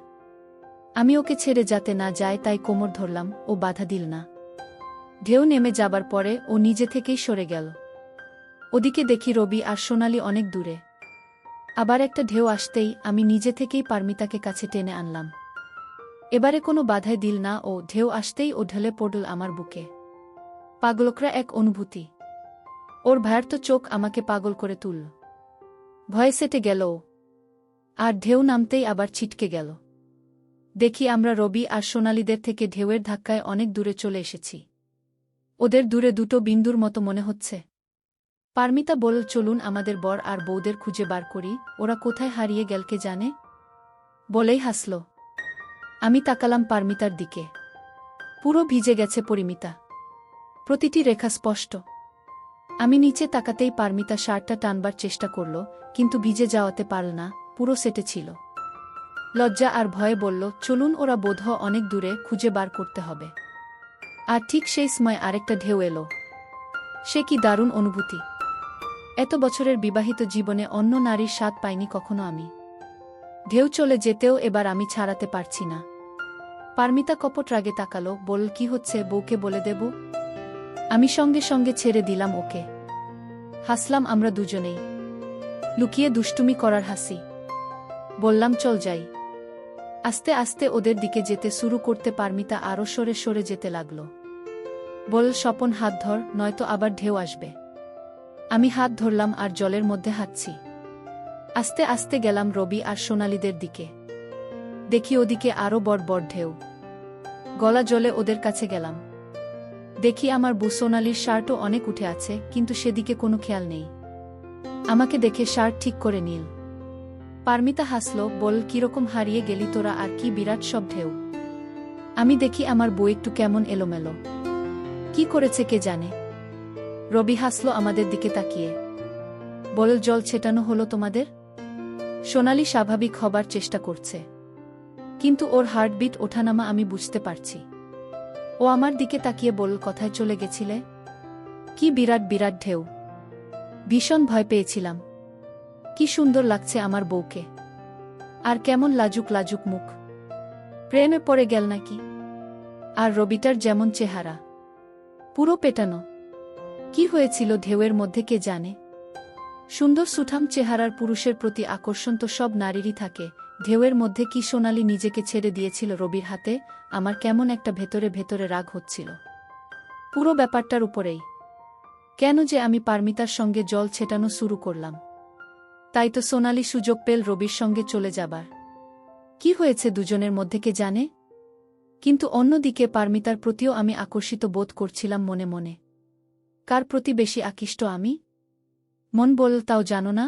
আমি ওকে ছেড়ে যাতে না যায় তাই কোমর ধরলাম, ও বাধা দিল না। ঢেউ নেমে যাবার পরে ও নিজে থেকেই সরে গেল। ওদিকে দেখি রবি আর সোনালি অনেক দূরে। আবার একটা ঢেউ আসতেই আমি নিজে থেকেই পারমিতাকে কাছে টেনে আনলাম। এবারে কোনো বাধাই দিল না ও, ঢেউ আসতেই ও ঢলে পড়ল আমার বুকে। পাগলকরা এক অনুভূতি। ওর ভয়ার্ত চোখ আমাকে পাগল করে তুলল। ভয়ে সেটে গেল ও। আর ঢেউ নামতেই আবার ছিটকে গেল। দেখি আমরা রবি আর সোনালীদের থেকে ঢেউয়ের ধাক্কায় অনেক দূরে চলে এসেছি। ওদের দূরে দুটো বিন্দুর মতো মনে হচ্ছে। পারমিতা বলল, চলুন আমাদের বর আর বউদের খুঁজে বার করি, ওরা কোথায় হারিয়ে গেল কে জানে। বলেই হাসল। আমি তাকালাম পারমিতার দিকে। পুরো ভিজে গেছে পরিমিতা। প্রতিটি রেখা স্পষ্ট। আমি নিচে তাকাতেই পারমিতা শার্টটা টানবার চেষ্টা করল, কিন্তু ভিজে যাওয়াতে পারল না, পুরো সেটে ছিল। লজ্জা আর ভয়ে বলল, চলুন, ওরা বোধহয় অনেক দূরে, খুঁজে বার করতে হবে। আর ঠিক সেই সময় আরেকটা ঢেউ এলো। সে কি দারুণ অনুভূতি! এত বছরের বিবাহিত জীবনে অন্য নারীর স্বাদ পাইনি কখনো আমি। ঢেউ চলে যেতেও এবার আমি ছাড়াতে পারছি না। পারমিতা কপট রাগে তাকালো, বলল, কি হচ্ছে, বউকে বলে দেব? আমি সঙ্গে সঙ্গে ছেড়ে দিলাম ওকে। হাসলাম আমরা দুজনেই। লুকিয়ে দুষ্টুমি করার হাসি। বললাম, চল যাই। আস্তে আস্তে ওদের দিকে যেতে শুরু করতে পারমিতা আরও সরে সরে যেতে লাগল। বল, স্বপন হাত ধর, নয়তো আবার ঢেউ আসবে। আমি হাত ধরলাম আর জলের মধ্যে হাঁটছি। আস্তে আস্তে গেলাম রবি আর সোনালীদের দিকে। দেখি ওদিকে আরও বড় বড় ঢেউ। গলা জলে ওদের কাছে গেলাম। দেখি আমার বউ সোনালীর শার্টও অনেক উঠে আছে, কিন্তু সেদিকে কোনো খেয়াল নেই। আমাকে দেখে শার্ট ঠিক করে নিল। পারমিতা হাসল, বল, কিরকম হারিয়ে গেলি তোরা, আর কি বিরাট সব ঢেউ। আমি দেখি আমার বউ একটু কেমন এলোমেলো। কি করেছে কে জানে। রবি হাসল আমাদের দিকে তাকিয়ে। বল, জল ছেটানো হলো তোমাদের? সোনালী স্বাভাবিক হবার চেষ্টা করছে, কিন্তু ওর হার্টবিট ওঠানামা আমি বুঝতে পারছি। ও আমার দিকে তাকিয়ে বলল, কোথায় চলে গেছিলে? কি বিরাট বিরাট ঢেউ। ভীষণ ভয় পেয়েছিলাম। কি সুন্দর লাগছে আমার বউকে। আর কেমন লাজুক লাজুক মুখ। প্রেমে পড়ে গেল নাকি? আর রবিটার যেমন চেহারা, পুরো পেটানো। কি হয়েছিল ঢেউয়ের মধ্যে কে জানে। সুন্দর সুঠাম চেহারার পুরুষের প্রতি আকর্ষণ তো সব নারীরই থাকে। ঢেউয়ের মধ্যে কি সোনালী নিজেকে ছেড়ে দিয়েছিল রবির হাতে। আমার কেমন একটা ভেতরে ভেতরে রাগ হচ্ছিল পুরো ব্যাপারটার উপরেই। কেন যে আমি পারমিতার সঙ্গে জল ছেটানো শুরু করলাম। তাই তো সোনালী সুযোগ পেল রবির সঙ্গে চলে যাবার। কি হয়েছে দুজনের মধ্যে কে জানে। কিন্তু অন্যদিকে পারমিতার প্রতিও আমি আকর্ষিত বোধ করছিলাম মনে মনে। কার প্রতি বেশি আকৃষ্ট আমি? মন বলল, তাও জানো না?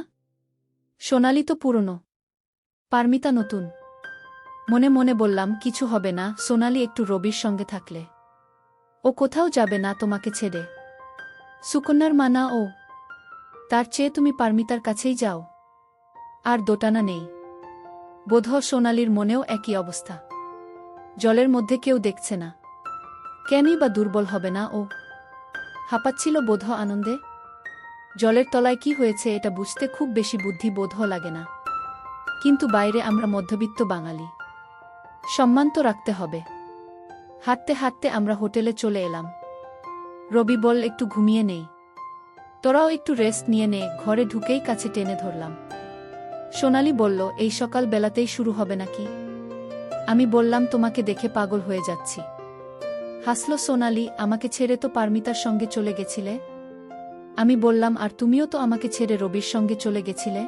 সোনালী তো পুরনো, পারমিতা নতুন। মনে মনে বললাম, কিছু হবে না, সোনালী একটু রবির সঙ্গে থাকলে। ও কোথাও যাবে না তোমাকে ছেড়ে। সুকন্যার মা না ও। তার চেয়ে তুমি পারমিতার কাছেই যাও। আর দোটানা নেই। বোধহয় সোনালীর মনেও একই অবস্থা। জলের মধ্যে কেউ দেখছে না, কেনই বা দুর্বল হবে না ও। হাঁপাচ্ছিল বোধহয় আনন্দে। জলের তলায় কি হয়েছে এটা বুঝতে খুব বেশি বুদ্ধি বোধহয় লাগে না। কিন্তু বাইরে আমরা মধ্যবিত্ত বাঙালি, সম্মান তো রাখতে হবে। হাঁটতে হাঁটতে আমরা হোটেলে চলে এলাম। রবি বল, একটু ঘুমিয়ে নেই, তোরাও একটু রেস্ট নিয়ে নে। ঘরে ঢুকেই কাছে টেনে ধরলাম। সোনালী বলল, এই সকাল বেলাতেই শুরু হবে নাকি? আমি বললাম, তোমাকে দেখে পাগল হয়ে যাচ্ছি। হাসল সোনালী, আমাকে ছেড়ে তো পারমিতার সঙ্গে চলে গেছিলে। আমি বললাম, আর তুমিও তো আমাকে ছেড়ে রবির সঙ্গে চলে গেছিলে।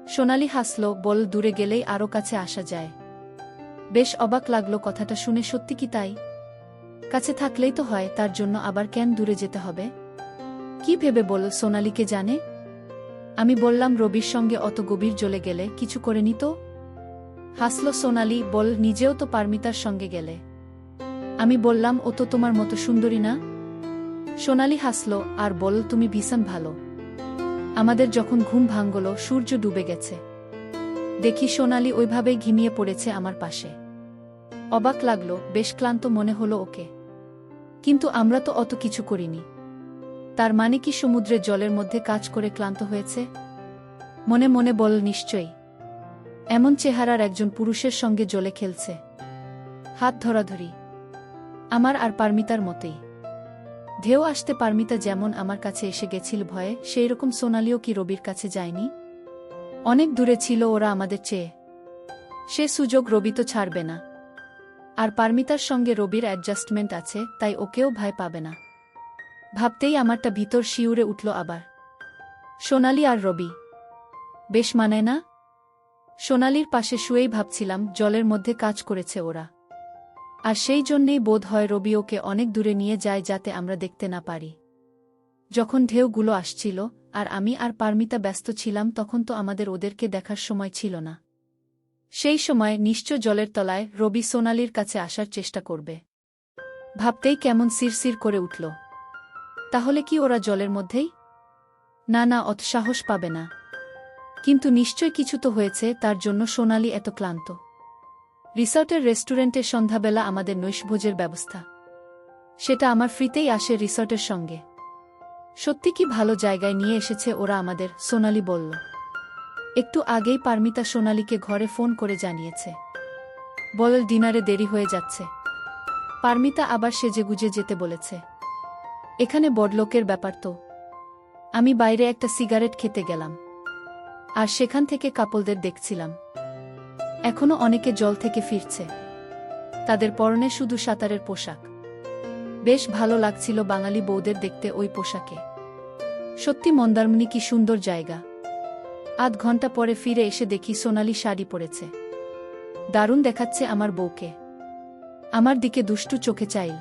সোনালী হাসল, বল, দূরে গেলেই আরও কাছে আসা যায়। বেশ অবাক লাগলো কথাটা শুনে। সত্যি কি তাই? কাছে থাকলেই তো হয়, তার জন্য আবার কেন দূরে যেতে হবে? কি ভেবে বল সোনালীকে জানে। আমি বললাম, রবির সঙ্গে অত গভীর জ্বলে গেলে কিছু করেনি তো? হাসল সোনালী, বল, নিজেও তো পারমিতার সঙ্গে গেলে। আমি বললাম, ও তো তোমার মতো সুন্দরী না। সোনালী হাসল আর বল, তুমি ভীষণ ভালো। আমাদের যখন ঘুম ভাঙল, সূর্য ডুবে গেছে। দেখি সোনালী ওইভাবেই ঘুমিয়ে পড়েছে আমার পাশে। অবাক লাগলো, বেশ ক্লান্ত মনে হলো ওকে। কিন্তু আমরা তো অত কিছু করিনি। তার মানে কি সমুদ্রের জলের মধ্যে কাজ করে ক্লান্ত হয়েছে? মনে মনে বল, নিশ্চয়ই। এমন চেহারার একজন পুরুষের সঙ্গে জলে খেলছে, হাত ধরাধরি, আমার আর পারমিতার মতোই। ঢেউ আসতে পারমিতা যেমন আমার কাছে এসে গেছিল ভয়ে, সেই রকম সোনালিও কি রবির কাছে যায়নি? অনেক দূরে ছিল ওরা আমাদের চেয়ে। সে সুযোগ রবি তো ছাড়বে না। আর পারমিতার সঙ্গে রবির অ্যাডজাস্টমেন্ট আছে, তাই ওকেও ভয় পাবে না। ভাবতেই আমারটা ভিতর শিউরে উঠল আবার। সোনালি আর রবি বেশ মানায় না? সোনালির পাশে শুয়েই ভাবছিলাম, জলের মধ্যে কাজ করেছে ওরা। আর সেই জন্যেই বোধ হয় রবি ওকে অনেক দূরে নিয়ে যায় যাতে আমরা দেখতে না পারি। যখন ঢেউগুলো আসছিল আর আমি আর পারমিতা ব্যস্ত ছিলাম, তখন তো আমাদের ওদেরকে দেখার সময় ছিল না। সেই সময় নিশ্চয় জলের তলায় রবি সোনালির কাছে আসার চেষ্টা করবে। ভাবতেই কেমন শিরশির করে উঠল। তাহলে কি ওরা জলের মধ্যেই? না না, অত সাহস পাবে না। কিন্তু নিশ্চয় কিছু তো হয়েছে, তার জন্য সোনালি এত ক্লান্ত। রিসর্টের রেস্টুরেন্টে সন্ধ্যাবেলা আমাদের নৈশভোজের ব্যবস্থা। সেটা আমার ফ্রিতেই আসে রিসর্টের সঙ্গে। সত্যি কি ভালো জায়গায় নিয়ে এসেছে ওরা আমাদের, সোনালি বলল। একটু আগেই পারমিতা সোনালিকে ঘরে ফোন করে জানিয়েছে। বল, ডিনারে দেরি হয়ে যাচ্ছে। পারমিতা আবার সেজেগুজে যেতে বলেছে। এখানে বড়লোকের ব্যাপার তো। আমি বাইরে একটা সিগারেট খেতে গেলাম, আর সেখান থেকে কাপলদের দেখছিলাম। এখনো অনেকে জল থেকে ফিরছে, তাদের পরনে শুধু সাঁতারের পোশাক। বেশ ভালো লাগছিল বাঙালি বউদের দেখতে ওই পোশাকে। সত্যি মন্দারমণি কি সুন্দর জায়গা। আধ ঘন্টা পরে ফিরে এসে দেখি সোনালি শাড়ি পরেছে। দারুণ দেখাচ্ছে আমার বউকে। আমার দিকে দুষ্টু চোখে চাইল।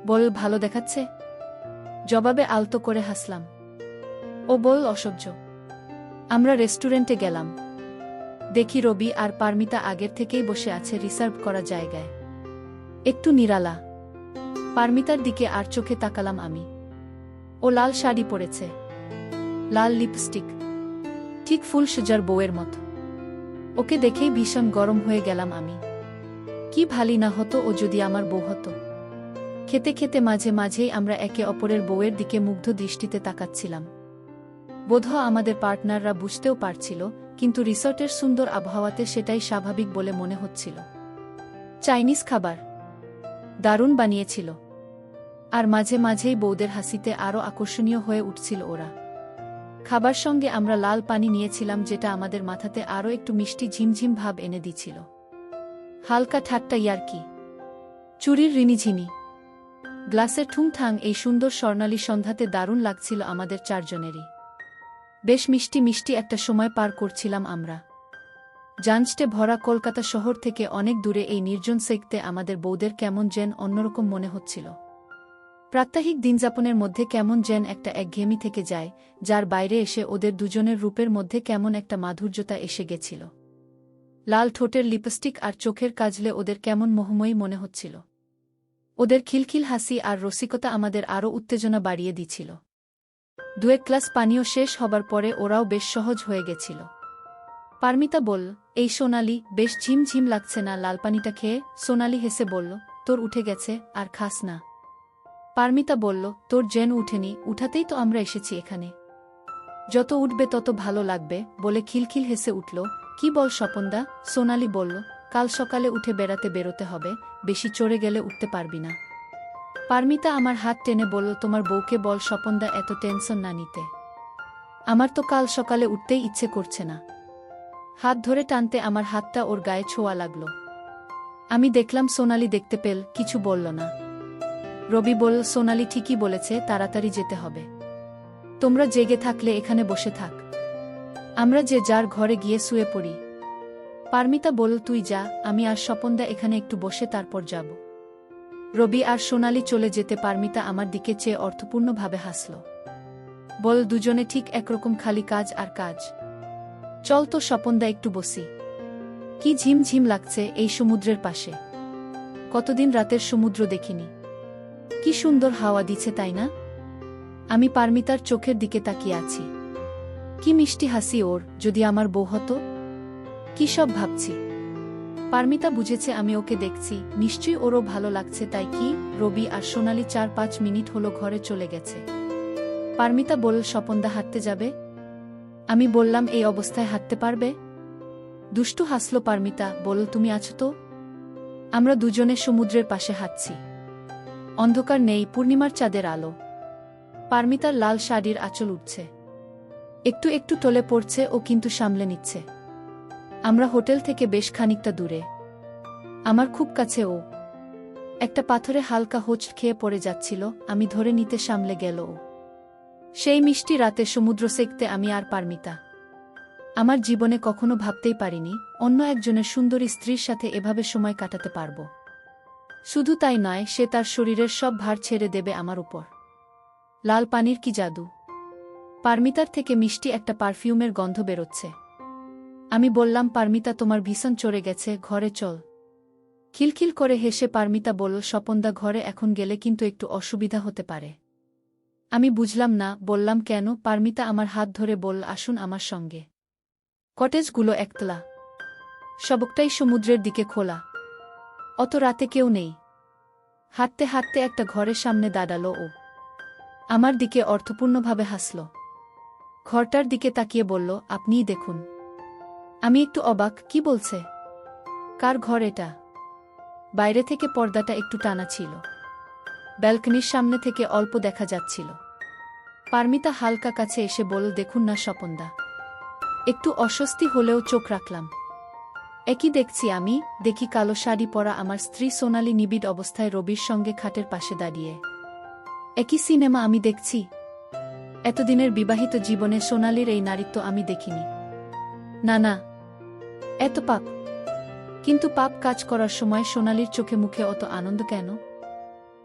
বল, ভালো দেখাচ্ছে? জবাবে আলতো করে হাসলাম। ও বল, অসহ্য। আমরা রেস্টুরেন্টে গেলাম। দেখি রবি আর পারমিতা আগের থেকেই বসে আছে রিসার্ভ করা জায়গায়। একটু নিরালা। পারমিতার দিকে আর চোখে তাকালাম আমি। ও লাল শাড়ি পরেছে, লাল লিপস্টিক, ঠিক ফুল সুজার বউয়ের মতো। ওকে দেখেই ভীষণ গরম হয়ে গেলাম আমি। কি ভালি না হতো ও যদি আমার বউ হতো। খেতে খেতে মাঝে মাঝেই আমরা একে অপরের বউয়ের দিকে মুগ্ধ দৃষ্টিতে তাকাচ্ছিলাম। বোধহয় আমাদের পার্টনাররা বুঝতেও পারছিল, কিন্তু রিসর্টের সুন্দর আবহাওয়াতে সেটাই স্বাভাবিক বলে মনে হচ্ছিল। চাইনিজ খাবার দারুণ বানিয়েছিল, আর মাঝে মাঝেই বউদের হাসিতে আরও আকর্ষণীয় হয়ে উঠছিল ওরা। খাবার সঙ্গে আমরা লাল পানি নিয়েছিলাম, যেটা আমাদের মাথাতে আরও একটু মিষ্টি ঝিমঝিম ভাব এনে দিছিল। হালকা ঠাট্টা ইয়ার্কি, চুরির রিনিঝিনি, গ্লাসের ঠুংঠাং, এই সুন্দর স্বর্ণালী সন্ধ্যাতে দারুণ লাগছিল আমাদের চারজনেরই। বেশ মিষ্টি মিষ্টি একটা সময় পার করছিলাম আমরা। জাঞ্চটে ভরা কলকাতা শহর থেকে অনেক দূরে এই নির্জন সেক্তে আমাদের বউদের কেমন যেন অন্যরকম মনে হচ্ছিল। প্রাত্যহিক দিনযাপনের মধ্যে কেমন যেন একটা একঘেয়েমি থেকে যায়, যার বাইরে এসে ওদের দুজনের রূপের মধ্যে কেমন একটা মাধুর্যতা এসে গেছিল। লাল ঠোঁটের লিপস্টিক আর চোখের কাজলে ওদের কেমন মোহময়ী মনে হচ্ছিল। ওদের খিলখিল হাসি আর রসিকতা আমাদের আরও উত্তেজনা বাড়িয়ে দিছিল। দুয়েক গ্লাস পানীয় শেষ হবার পরে ওরাও বেশ সহজ হয়ে গেছিল। পারমিতা বলল, এই সোনালি, বেশ ঝিমঝিম লাগছে না লাল পানিটা খেয়ে? সোনালি হেসে বলল, তোর উঠে গেছে, আর খাস না। পারমিতা বলল, তোর যেন উঠেনি, উঠাতেই তো আমরা এসেছি এখানে। যত উঠবে তত ভালো লাগবে, বলে খিলখিল হেসে উঠল। কি বল স্বপনদা? সোনালি বলল, কাল সকালে উঠে বেরোতে হবে, বেশি চড়ে গেলে উঠতে পারবি না। পারমিতা আমার হাত টেনে বলল, তোমার বউকে বল স্বপনদা এত টেনশন না নিতে। আমার তো কাল সকালে উঠতেই ইচ্ছে করছে না। হাত ধরে টানতে আমার হাতটা ওর গায়ে ছোঁয়া লাগল। আমি দেখলাম সোনালি দেখতে পেল, কিছু বলল না। রবি বলল, সোনালি ঠিকই বলেছে, তাড়াতাড়ি যেতে হবে। তোমরা জেগে থাকলে এখানে বসে থাক, আমরা যে যার ঘরে গিয়ে শুয়ে পড়ি। পারমিতা বলল, তুই যা, আমি আর স্বপনদা এখানে একটু বসে তারপর যাব। রবি আর সোনালি চলে যেতে পারমিতা আমার দিকে চেয়ে অর্থপূর্ণভাবে হাসল। বল, দুজনে ঠিক একরকম, খালি কাজ আর কাজ। চল তো স্বপনদা, একটু বসি। কি ঝিমঝিম লাগছে এই সমুদ্রের পাশে। কতদিন রাতের সমুদ্র দেখিনি। কি সুন্দর হাওয়া দিচ্ছে, তাই না? আমি পারমিতার চোখের দিকে তাকিয়ে আছি। কি মিষ্টি হাসি ওর, যদি আমার বউ হতো। কি সব ভাবছি। পারমিতা বুঝেছে আমি ওকে দেখছি, নিশ্চয়ই ওরও ভালো লাগছে। তাই কি? রবি আর সোনালি 4-5 মিনিট হলো ঘরে চলে গেছে। পারমিতা বলল, স্বপনদা হাঁটতে যাবে? আমি বললাম, এই অবস্থায় হাঁটতে পারবে? দুষ্টু হাসল পারমিতা, বলল, তুমি আছো তো? আমরা দুজনে সমুদ্রের পাশে হাঁটছি। অন্ধকার নেই, পূর্ণিমার চাঁদের আলো। পারমিতার লাল শাড়ির আঁচল উঠছে, একটু একটু টলে পড়ছে, ও কিন্তু সামলে নিচ্ছে। আমরা হোটেল থেকে বেশ খানিকটা দূরে, আমার খুব কাছে ও। একটা পাথরে হালকা হোঁচট খেয়ে পড়ে যাচ্ছিল, আমি ধরে নিতে সামলে গেল ও। সেই মিষ্টি রাতে সমুদ্র সেঁকতে আমি আর পারমিতা। আমার জীবনে কখনো ভাবতেই পারিনি অন্য একজনের সুন্দরী স্ত্রীর সাথে এভাবে সময় কাটাতে পারব। শুধু তাই নয়, সে তার শরীরের সব ভার ছেড়ে দেবে আমার উপর। লাল পানির কি জাদু! পারমিতার থেকে মিষ্টি একটা পারফিউমের গন্ধ বেরোচ্ছে। আমি বললাম, পারমিতা, তোমার ভীষণ চড়ে গেছে, ঘরে চল। খিলখিল করে হেসে পারমিতা বলল, স্বপনদা, ঘরে এখন গেলে কিন্তু একটু অসুবিধা হতে পারে। আমি বুঝলাম না, বললাম, কেন? পারমিতা আমার হাত ধরে বলল, আসুন আমার সঙ্গে। কটেজগুলো একতলা, সবকটাই সমুদ্রের দিকে খোলা। অত রাতে কেউ নেই। হাঁটতে হাঁটতে একটা ঘরের সামনে দাঁড়ালো ও। আমার দিকে অর্থপূর্ণভাবে হাসল। ঘরটার দিকে তাকিয়ে বলল, আপনিই দেখুন। আমি একটু অবাক, কি বলছে? কার ঘর এটা? বাইরে থেকে পর্দাটা একটু টানা ছিল, ব্যালকনির সামনে থেকে অল্প দেখা যাচ্ছিল। পারমিতা হালকা কাছে এসে বলল, দেখুন না স্বপনদা। একটু অস্বস্তি হলেও চোখ রাখলাম। একই দেখছি আমি, দেখি কালো শাড়ি পরা আমার স্ত্রী সোনালি নিবিড় অবস্থায় রবির সঙ্গে খাটের পাশে দাঁড়িয়ে। একই সিনেমা আমি দেখছি। এতদিনের বিবাহিত জীবনে সোনালির এই নারীত্ব আমি দেখিনি। না না, এত পাপ। কিন্তু পাপ কাজ করার সময় সোনালির চোখে মুখে অত আনন্দ কেন?